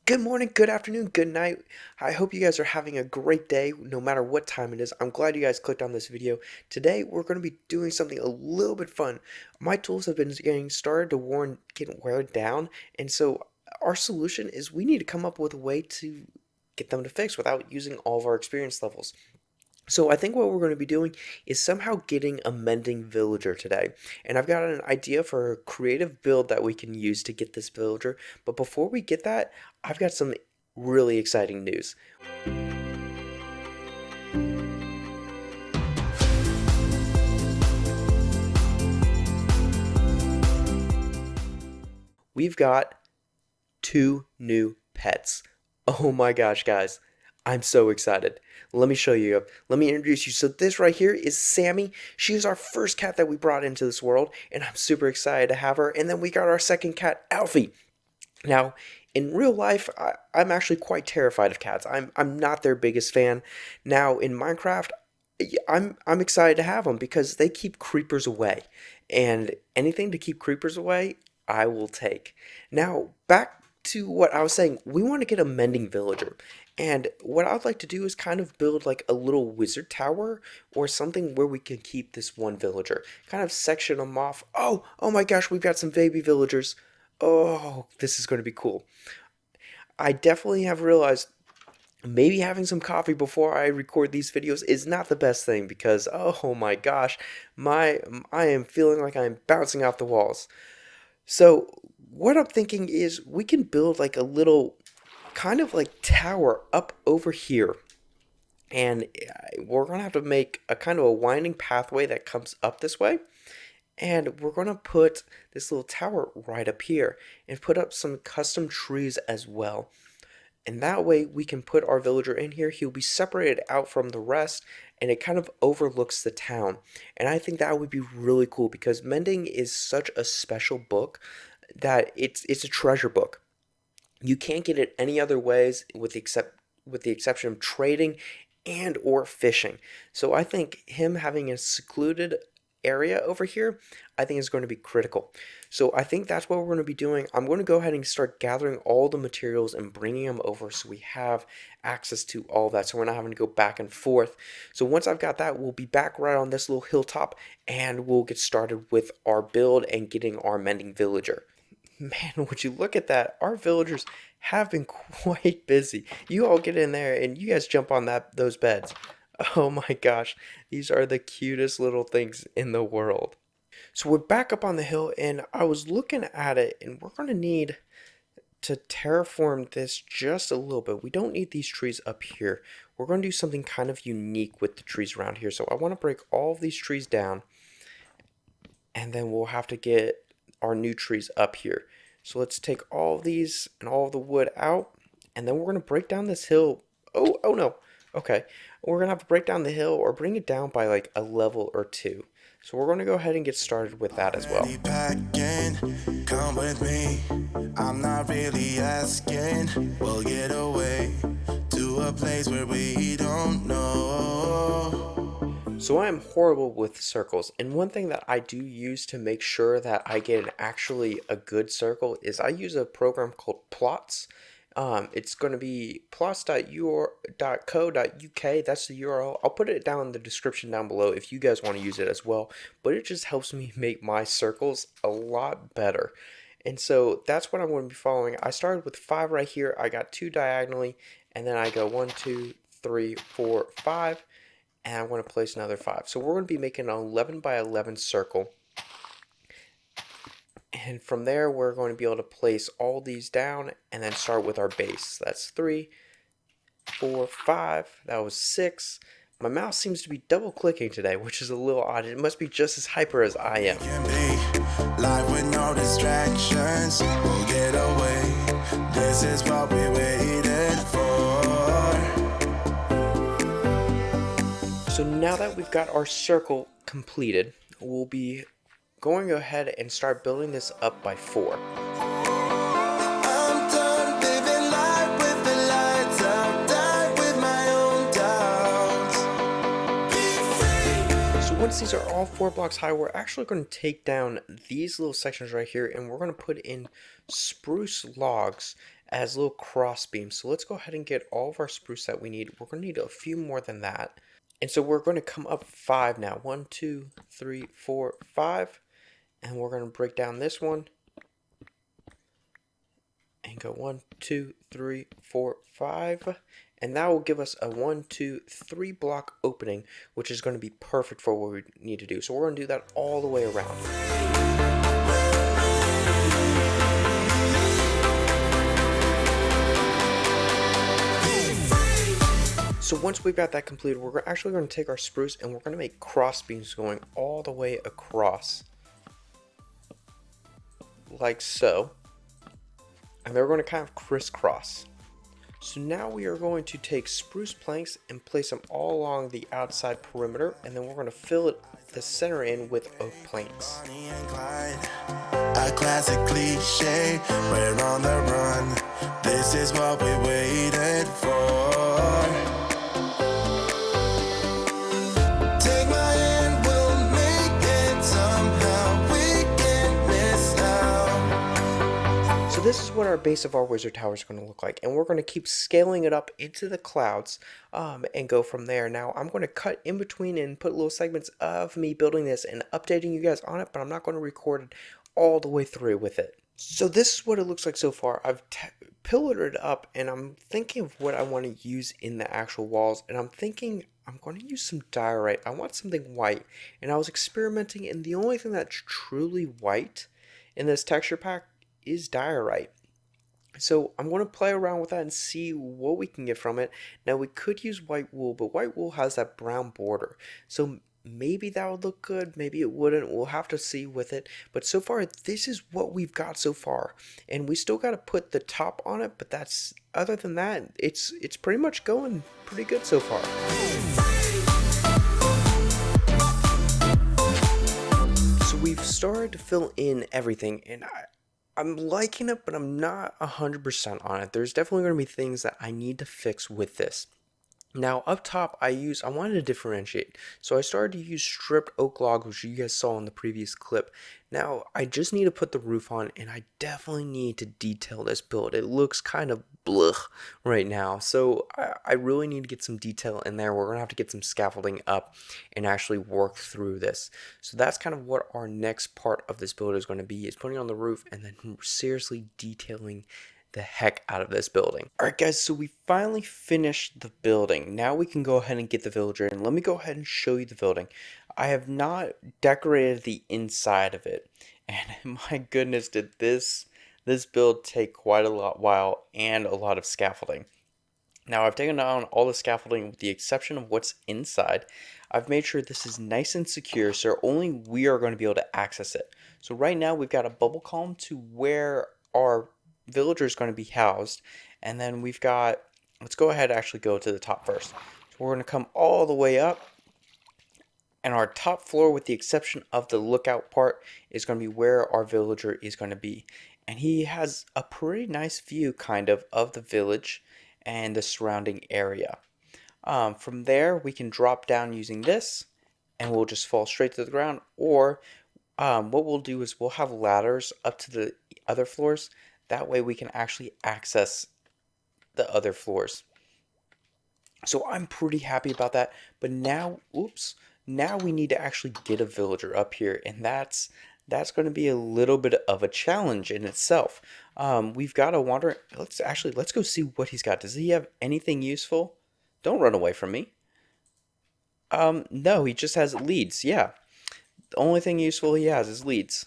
Good morning, good afternoon, good night. I hope you guys are having a great day no matter what time it is. I'm glad you guys clicked on this video. Today we're going to be doing something a little bit fun. My tools have been getting started to get wear down, and so our solution is we need to come up with a way to get them to fix without using all of our experience levels. So I think what we're going to be doing is somehow getting a mending villager today. And I've got an idea for a creative build that we can use to get this villager. But before we get that, I've got some really exciting news. We've got two new pets. Oh my gosh, guys. I'm so excited. Let me show you. Let me introduce you. So this right here is Sammy. She is our first cat that we brought into this world, and I'm super excited to have her. And then we got our second cat, Alfie. Now, in real life, I'm actually quite terrified of cats. I'm not their biggest fan. Now, in Minecraft, I'm excited to have them because they keep creepers away, and anything to keep creepers away, I will take. Now, back to what I was saying, we want to get a mending villager. And what I'd like to do is kind of build like a little wizard tower or something where we can keep this one villager. Kind of section them off. Oh my gosh, we've got some baby villagers. Oh, this is going to be cool. I definitely have realized maybe having some coffee before I record these videos is not the best thing because oh my gosh, I am feeling like I'm bouncing off the walls. So what I'm thinking is we can build like a little kind of like tower up over here. And we're going to have to make a kind of a winding pathway that comes up this way. And we're going to put this little tower right up here and put up some custom trees as well. And that way we can put our villager in here. He'll be separated out from the rest and it kind of overlooks the town. And I think that would be really cool because Mending is such a special book that it's a treasure book. You can't get it any other ways with the exception of trading and or fishing. So I think him having a secluded area over here, I think is going to be critical. So I think that's what we're going to be doing. I'm going to go ahead and start gathering all the materials and bringing them over so we have access to all that, so we're not having to go back and forth. So once I've got that, we'll be back right on this little hilltop and we'll get started with our build and getting our mending villager. Man, would you look at that? Our villagers have been quite busy. You all get in there and you guys jump on those beds. Oh my gosh, these are the cutest little things in the world. So we're back up on the hill and I was looking at it and we're going to need to terraform this just a little bit. We don't need these trees up here. We're going to do something kind of unique with the trees around here. So I want to break all of these trees down and then we'll have to get our new trees up here. So let's take all of these and all of the wood out and then we're going to break down this hill. Oh no. Okay, we're going to have to break down the hill or bring it down by like a level or two. So we're going to go ahead and get started with that as well. Come with me, I'm not really asking. We'll get away to a place where we don't know. So I am horrible with circles, and one thing that I do use to make sure that I get actually a good circle is I use a program called Plots. It's going to be plots.co.uk. That's the URL. I'll put it down in the description down below if you guys want to use it as well. But it just helps me make my circles a lot better. And so that's what I'm going to be following. I started with 5 right here. I got 2 diagonally. And then I go 1, 2, 3, 4, 5. And I want to place another 5. So we're going to be making an 11 by 11 circle. And from there, we're going to be able to place all these down and then start with our base. That's 3, 4, 5. That was 6. My mouse seems to be double clicking today, which is a little odd. It must be just as hyper as I am. Life with no distractions, we'll get away. This is what we waited for. So now that we've got our circle completed, we'll be going ahead and start building this up by 4. I'm done living life with the lights out, die with my own doubts. Be free. So once these are all 4 blocks high, we're actually going to take down these little sections right here and we're going to put in spruce logs as little cross beams. So let's go ahead and get all of our spruce that we need. We're going to need a few more than that. And so we're going to come up 5 now. 1, 2, 3, 4, 5. And we're going to break down this one. And go 1, 2, 3, 4, 5. And that will give us a 1, 2, 3 block opening, which is going to be perfect for what we need to do. So we're going to do that all the way around. So once we've got that completed, we're actually going to take our spruce and we're going to make cross beams going all the way across. Like so. And they're going to kind of crisscross. So now we are going to take spruce planks and place them all along the outside perimeter, and then we're going to fill it the center in with oak planks. A classic cliche, we're on the run. This is what we waited for. Take my hand, we'll make it somehow. We can't miss out. So this is what our base of our wizard tower is going to look like, and we're going to keep scaling it up into the clouds and go from there. Now I'm going to cut in between and put little segments of me building this and updating you guys on it, but I'm not going to record it all the way through with it. So this is what it looks like so far. I've pillared it up, and I'm thinking of what I want to use in the actual walls, and I'm thinking I'm going to use some diorite. I want something white, and I was experimenting, and the only thing that's truly white in this texture pack is diorite. So I'm going to play around with that and see what we can get from it. Now we could use white wool, but white wool has that brown border. So maybe that would look good, maybe it wouldn't. We'll have to see with it. But so far, this is what we've got so far. And we still got to put the top on it, but that's, other than that, it's pretty much going pretty good so far. So we've started to fill in everything, and I'm liking it, but I'm not 100% on it. There's definitely going to be things that I need to fix with this. Now up top I wanted to differentiate, so I started to use stripped oak log, which you guys saw in the previous clip. Now I just need to put the roof on, and I definitely need to detail this build. It looks kind of blech right now, so I really need to get some detail in there. We're gonna have to get some scaffolding up and actually work through this. So that's kind of what our next part of this build is going to be, is putting on the roof and then seriously detailing the heck out of this building. Alright guys, so we finally finished the building. Now we can go ahead and get the villager in. Let me go ahead and show you the building. I have not decorated the inside of it, and my goodness, did this build take quite a while and a lot of scaffolding. Now I've taken down all the scaffolding with the exception of what's inside. I've made sure this is nice and secure, so only we are going to be able to access it. So right now we've got a bubble column to where our villager is going to be housed, and then we've got, let's go ahead and actually go to the top first. So we're going to come all the way up, and our top floor, with the exception of the lookout part, is going to be where our villager is going to be, and he has a pretty nice view kind of the village and the surrounding area. From there we can drop down using this, and we'll just fall straight to the ground, or what we'll do is we'll have ladders up to the other floors. That way we can actually access the other floors. So I'm pretty happy about that. But now, now we need to actually get a villager up here, and that's going to be a little bit of a challenge in itself. We've got to wander. Let's go see what he's got. Does he have anything useful? Don't run away from me. No, he just has leads. Yeah, the only thing useful he has is leads.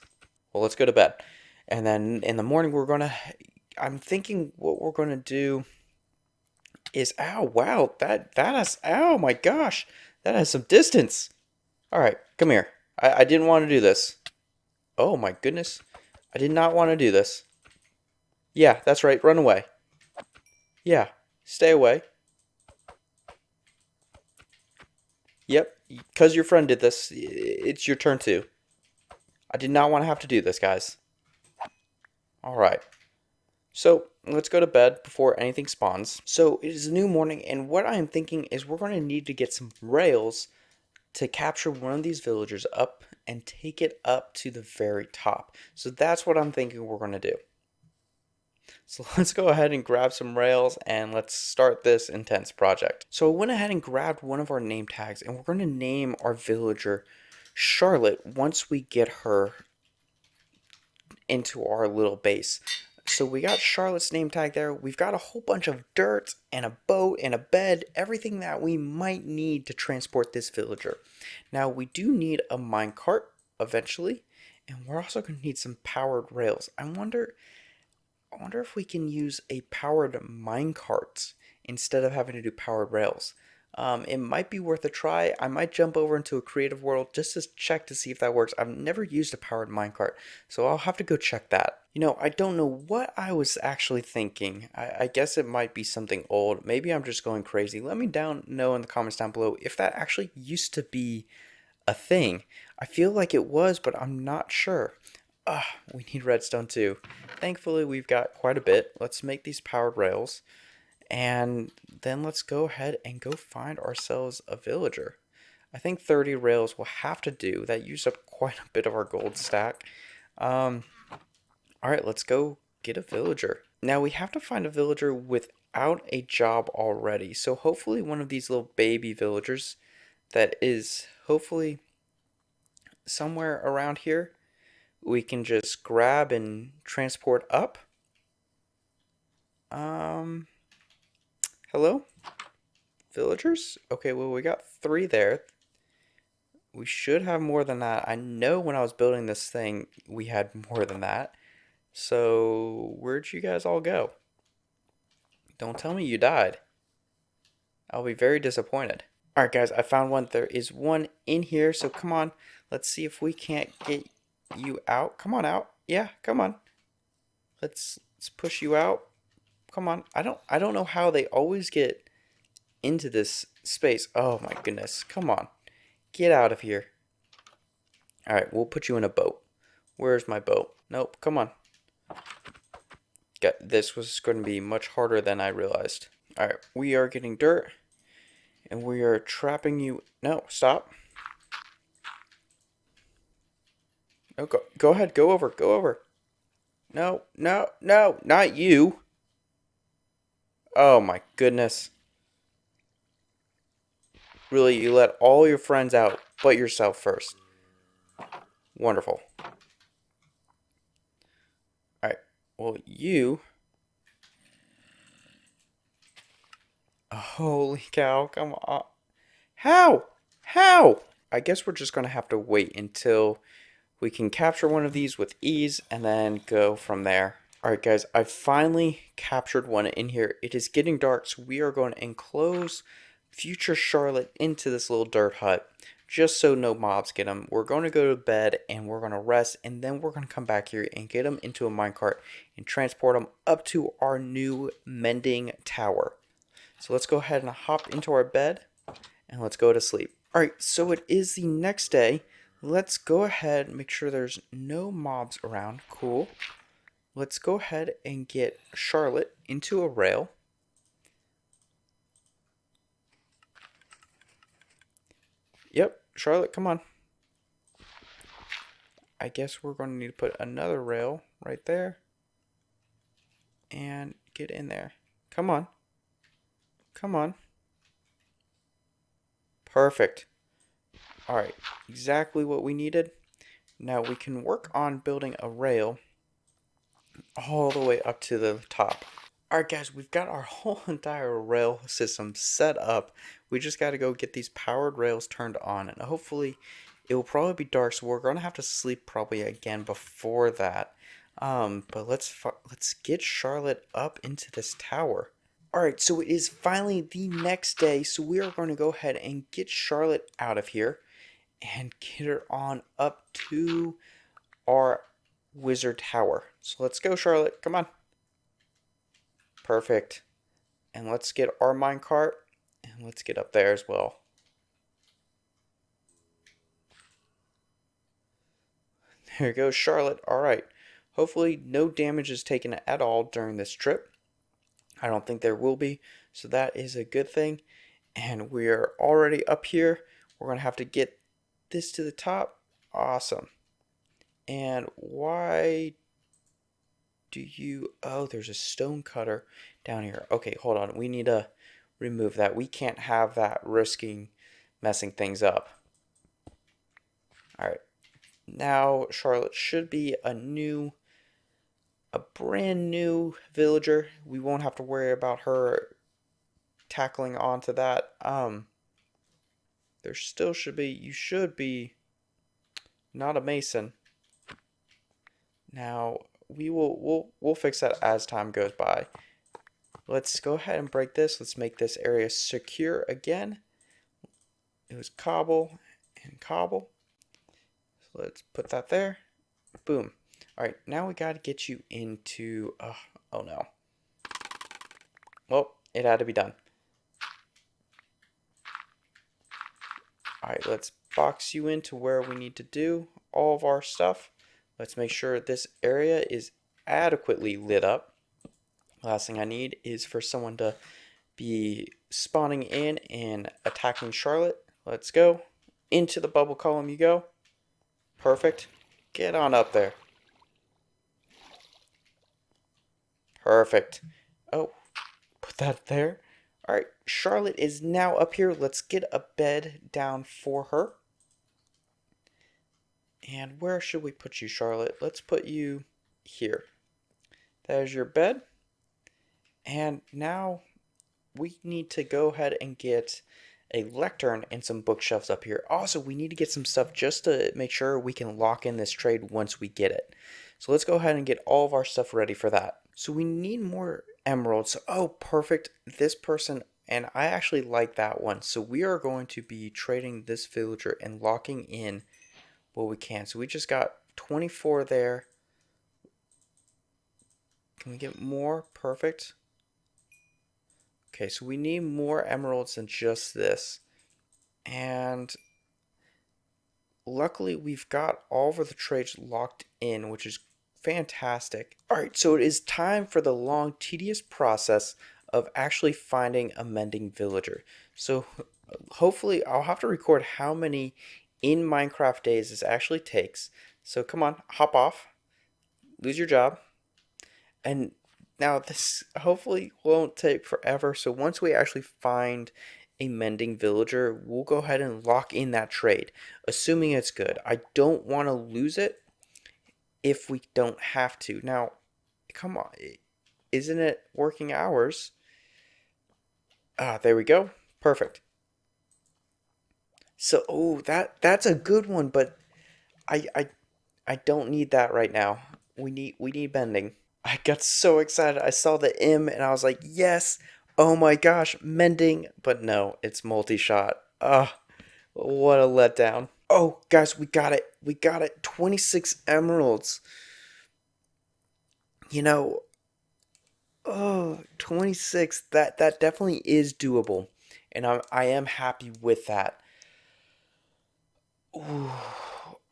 Well, let's go to bed. And then in the morning, I'm thinking what we're going to do is, ow, wow, that has, oh my gosh, that has some distance. All right, come here. I didn't want to do this. Oh my goodness. I did not want to do this. Yeah, that's right, run away. Yeah, stay away. Yep, because your friend did this, it's your turn too. I did not want to have to do this, guys. Alright, so let's go to bed before anything spawns. So it is a new morning, and what I am thinking is we're going to need to get some rails to capture one of these villagers up and take it up to the very top. So that's what I'm thinking we're going to do. So let's go ahead and grab some rails and let's start this intense project. So I went ahead and grabbed one of our name tags and we're going to name our villager Charlotte once we get her into our little base. So we got Charlotte's name tag there. We've got a whole bunch of dirt and a boat and a bed, everything that we might need to transport this villager. Now we do need a minecart eventually, and we're also going to need some powered rails. I wonder if we can use a powered minecart instead of having to do powered rails. It might be worth a try. I might jump over into a creative world just to check to see if that works. I've never used a powered minecart, so I'll have to go check that. I don't know what I was actually thinking. I guess it might be something old. Maybe I'm just going crazy. Let me know in the comments down below if that actually used to be a thing. I feel like it was, but I'm not sure. We need redstone too. Thankfully, we've got quite a bit. Let's make these powered rails. And then let's go ahead and go find ourselves a villager. I think 30 rails will have to do. That used up quite a bit of our gold stack. Alright, let's go get a villager. Now we have to find a villager without a job already. So hopefully one of these little baby villagers that is hopefully somewhere around here we can just grab and transport up. Hello? Villagers? Okay, well, we got 3 there. We should have more than that. I know when I was building this thing, we had more than that. So, where'd you guys all go? Don't tell me you died. I'll be very disappointed. Alright, guys, I found one. There is one in here, so come on. Let's see if we can't get you out. Come on out. Yeah, come on. Let's push you out. Come on. I don't know how they always get into this space. Oh my goodness. Come on. Get out of here. Alright, we'll put you in a boat. Where's my boat? Nope, come on. This was going to be much harder than I realized. Alright, we are getting dirt. And we are trapping you. No, stop. No, go ahead, go over, go over. No, no, no, not you. Oh my goodness. Really, you let all your friends out, but yourself first. Wonderful. Alright, well, you... Holy cow, come on. How? How? I guess we're just going to have to wait until we can capture one of these with ease and then go from there. Alright guys, I finally captured one in here. It is getting dark, so we are going to enclose future Charlotte into this little dirt hut just so no mobs get him. We're going to go to bed and we're going to rest, and then we're going to come back here and get him into a minecart and transport him up to our new mending tower. So let's go ahead and hop into our bed and let's go to sleep. Alright, so it is the next day. Let's go ahead and make sure there's no mobs around. Cool. Let's go ahead and get Charlotte into a rail. Yep, Charlotte, come on. I guess we're going to need to put another rail right there. And get in there. Come on. Come on. Perfect. Alright, exactly what we needed. Now we can work on building a rail all the way up to the top. Alright guys, we've got our whole entire rail system set up. We just got to go get these powered rails turned on, and hopefully it will probably be dark, so we're going to have to sleep probably again before that. But let's get Charlotte up into this tower. Alright, so it is finally the next day, so we are going to go ahead and get Charlotte out of here and get her on up to our wizard tower. So let's go, Charlotte. Come on. Perfect. And let's get our minecart and let's get up there as well. There goes Charlotte. Alright. Hopefully no damage is taken at all during this trip. I don't think there will be, so that is a good thing. And we are already up here. We're going to have to get this to the top. Awesome. And why do you... Oh, there's a stone cutter down here. Okay, hold on. We need to remove that. We can't have that risking messing things up. Alright. Now, Charlotte should be a brand new villager. We won't have to worry about her tackling onto that. There still should be... You should be not a mason. Now, we'll fix that as time goes by. Let's go ahead and break this. Let's make this area secure again. It was cobble and cobble. So let's put that there. Boom. Alright, now we gotta get you into... oh no. Well, it had to be done. Alright, let's box you into where we need to do all of our stuff. Let's make sure this area is adequately lit up. Last thing I need is for someone to be spawning in and attacking Charlotte. Let's go. Into the bubble column you go. Perfect. Get on up there. Perfect. Oh, put that there. Alright, Charlotte is now up here. Let's get a bed down for her. And where should we put you, Charlotte? Let's put you here. There's your bed. And now we need to go ahead and get a lectern and some bookshelves up here. Also, we need to get some stuff just to make sure we can lock in this trade once we get it. So let's go ahead and get all of our stuff ready for that. So we need more emeralds. Oh, perfect. This person, and I actually like that one. So we are going to be trading this villager and locking in what we can. So we just got 24 there. Can we get more? Perfect. Okay, so we need more emeralds than just this. And luckily we've got all of the trades locked in, which is fantastic. Alright, so it is time for the long, tedious process of actually finding a mending villager. So hopefully I'll have to record how many in Minecraft days this actually takes. So come on, hop off, lose your job, and now this hopefully won't take forever. So once we actually find a mending villager, we'll go ahead and lock in that trade, assuming it's good. I don't want to lose it if we don't have to. Now, come on, isn't it working hours? There we go. Perfect. So, oh, that's a good one, but I don't need that right now. We need mending. I got so excited. I saw the M and I was like, yes. Oh my gosh, mending. But no, it's multi-shot. What a letdown. Oh, guys, we got it. We got it. 26 emeralds. You know, oh, 26. That definitely is doable. And I am happy with that. Ooh,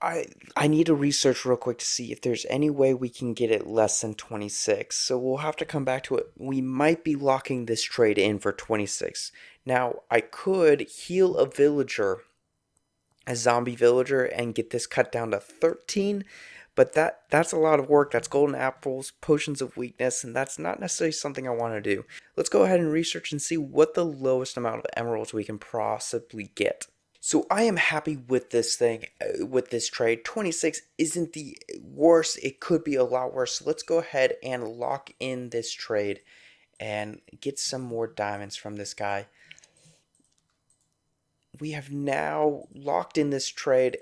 I need to research real quick to see if there's any way we can get it less than 26. So we'll have to come back to it. We might be locking this trade in for 26. Now, I could heal a villager, a zombie villager, and get this cut down to 13. But that's a lot of work. That's golden apples, potions of weakness, and that's not necessarily something I want to do. Let's go ahead and research and see what the lowest amount of emeralds we can possibly get. So I am happy with this thing, with this trade. 26 isn't the worst. It could be a lot worse. So let's go ahead and lock in this trade and get some more diamonds from this guy. We have now locked in this trade,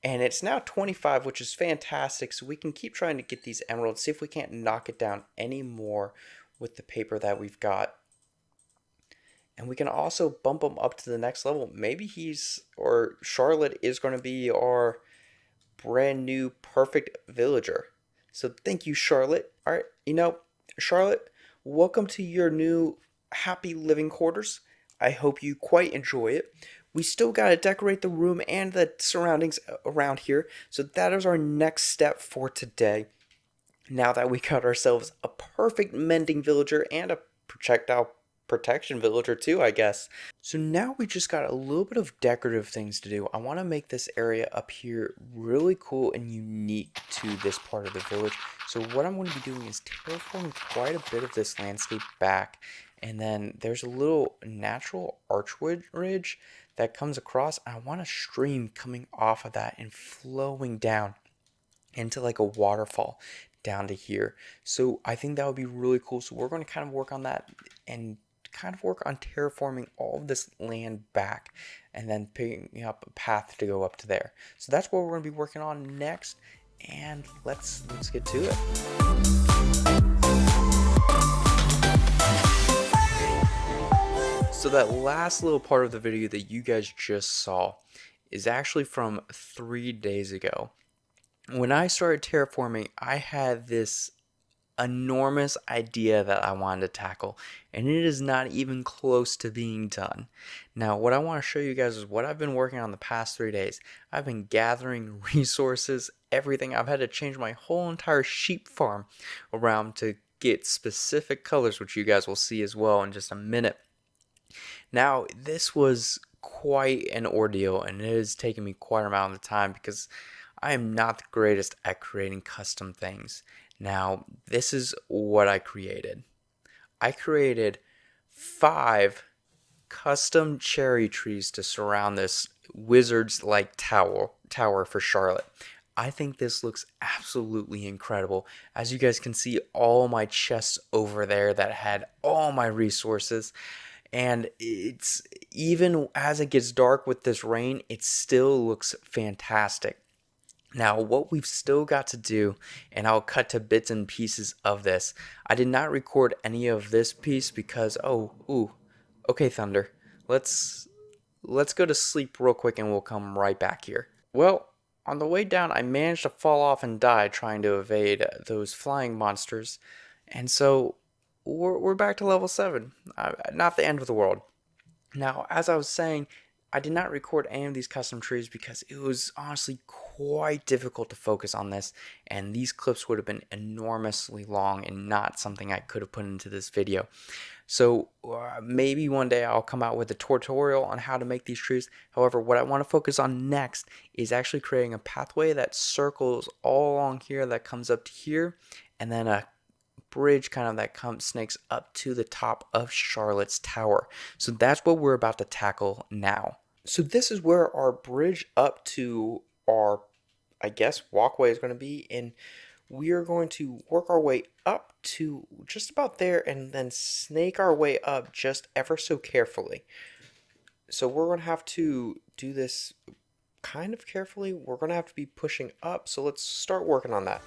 and it's now 25, which is fantastic. So we can keep trying to get these emeralds, see if we can't knock it down any more with the paper that we've got. And we can also bump him up to the next level. Maybe Charlotte is going to be our brand new perfect villager. So thank you, Charlotte. All right, Charlotte, welcome to your new happy living quarters. I hope you quite enjoy it. We still got to decorate the room and the surroundings around here. So that is our next step for today. Now that we got ourselves a perfect mending villager and a projectile protection villager too, I guess. So now we just got a little bit of decorative things to do. I want to make this area up here really cool and unique to this part of the village. So what I'm going to be doing is terraforming quite a bit of this landscape back. And then there's a little natural archwood ridge that comes across. I want a stream coming off of that and flowing down into like a waterfall down to here. So I think that would be really cool. So we're going to kind of work on that and kind of work on terraforming all of this land back and then picking up a path to go up to there. So that's what we're going to be working on next, and let's get to it. So that last little part of the video that you guys just saw is actually from 3 days ago. When I started terraforming, I had this enormous idea that I wanted to tackle, and it is not even close to being done. Now, what I want to show you guys is what I've been working on the past 3 days. I've been gathering resources, everything. I've had to change my whole entire sheep farm around to get specific colors, which you guys will see as well in just a minute. Now, this was quite an ordeal, and it has taken me quite an amount of time because I am not the greatest at creating custom things. Now, this is what I created. I created 5 custom cherry trees to surround this wizard's-like tower for Charlotte. I think this looks absolutely incredible. As you guys can see, all my chests over there that had all my resources. And it's, even as it gets dark with this rain, it still looks fantastic. Now, what we've still got to do, and I'll cut to bits and pieces of this. I did not record any of this piece because, okay, Thunder, let's go to sleep real quick and we'll come right back here. Well, on the way down, I managed to fall off and die trying to evade those flying monsters, and so we're back to level 7. Not the end of the world. Now, as I was saying, I did not record any of these custom trees because it was honestly quite difficult to focus on this, and these clips would have been enormously long and not something I could have put into this video. So maybe one day I'll come out with a tutorial on how to make these trees. However, what I want to focus on next is actually creating a pathway that circles all along here, that comes up to here, and then a bridge kind of that snakes up to the top of Charlotte's Tower. So that's what we're about to tackle now. So this is where our bridge up to our, I guess, walkway is going to be, and we are going to work our way up to just about there and then snake our way up just ever so carefully. So we're going to have to do this kind of carefully. We're going to have to be pushing up, so let's start working on that.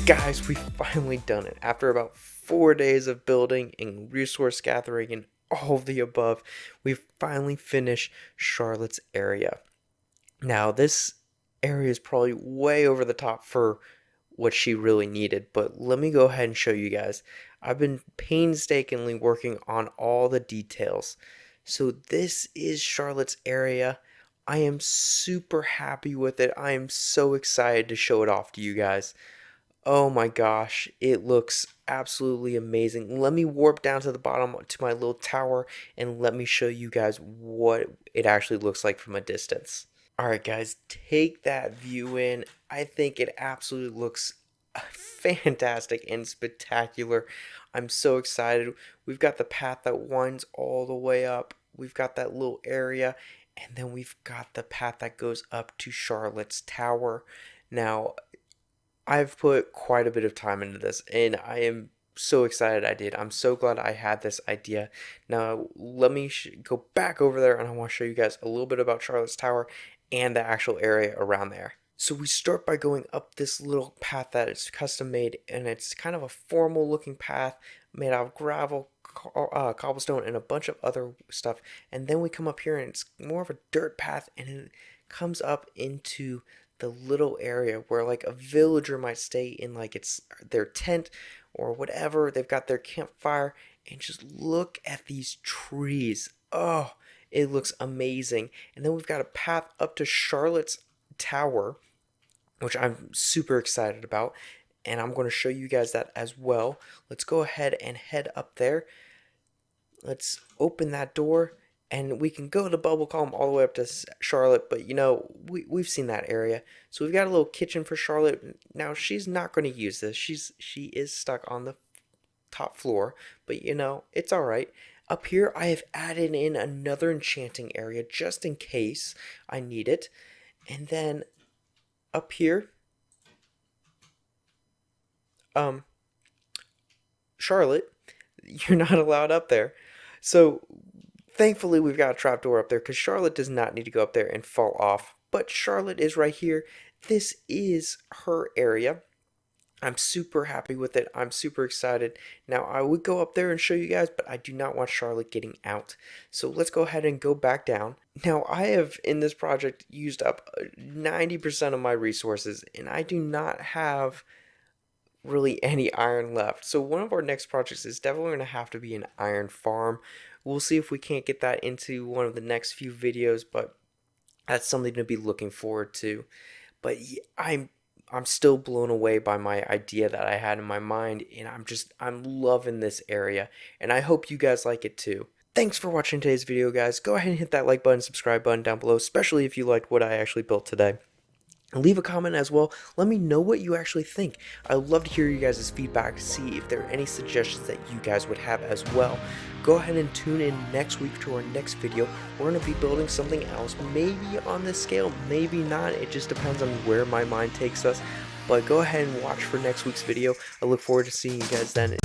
Guys, we've finally done it. After about 4 days of building and resource gathering and all of the above, we've finally finished Charlotte's area. Now, this area is probably way over the top for what she really needed, but let me go ahead and show you guys. I've been painstakingly working on all the details. So this is Charlotte's area. I am super happy with it. I am so excited to show it off to you guys. Oh my gosh, it looks absolutely amazing. Let me warp down to the bottom to my little tower and let me show you guys what it actually looks like from a distance. Alright guys, take that view in. I think it absolutely looks fantastic and spectacular. I'm so excited. We've got the path that winds all the way up. We've got that little area, and then we've got the path that goes up to Charlotte's Tower. Now, I've put quite a bit of time into this, and I am so excited I did. I'm so glad I had this idea. Now, let me go back over there, and I want to show you guys a little bit about Charlotte's Tower and the actual area around there. So we start by going up this little path that is custom made, and it's kind of a formal looking path made out of gravel, cobblestone, and a bunch of other stuff. And then we come up here, and it's more of a dirt path, and it comes up into the little area where like a villager might stay in, like it's their tent or whatever. They've got their campfire, and just look at these trees. Oh, it looks amazing. And then we've got a path up to Charlotte's tower, which I'm super excited about, and I'm going to show you guys that as well. Let's go ahead and head up there. Let's open that door, and we can go to Bubble Column all the way up to Charlotte, but you know, we've seen that area. So we've got a little kitchen for Charlotte. Now, she's not going to use this. She is stuck on the top floor, but you know, it's all right. Up here, I have added in another enchanting area just in case I need it. And then up here, Charlotte, you're not allowed up there. So thankfully we've got a trapdoor up there because Charlotte does not need to go up there and fall off. But Charlotte is right here. This is her area. I'm super happy with it. I'm super excited. Now, I would go up there and show you guys, but I do not want Charlotte getting out. So let's go ahead and go back down. Now, I have, in this project, used up 90% of my resources, and I do not have really any iron left. So one of our next projects is definitely going to have to be an iron farm. We'll see if we can't get that into one of the next few videos, but that's something to be looking forward to. But I'm still blown away by my idea that I had in my mind, and I'm loving this area, and I hope you guys like it too. Thanks for watching today's video, guys. Go ahead and hit that like button, subscribe button down below, especially if you liked what I actually built today. And leave a comment as well. Let me know what you actually think. I would love to hear you guys' feedback, see if there are any suggestions that you guys would have as well. Go ahead and tune in next week to our next video. We're going to be building something else, maybe on this scale, maybe not. It just depends on where my mind takes us. But go ahead and watch for next week's video. I look forward to seeing you guys then.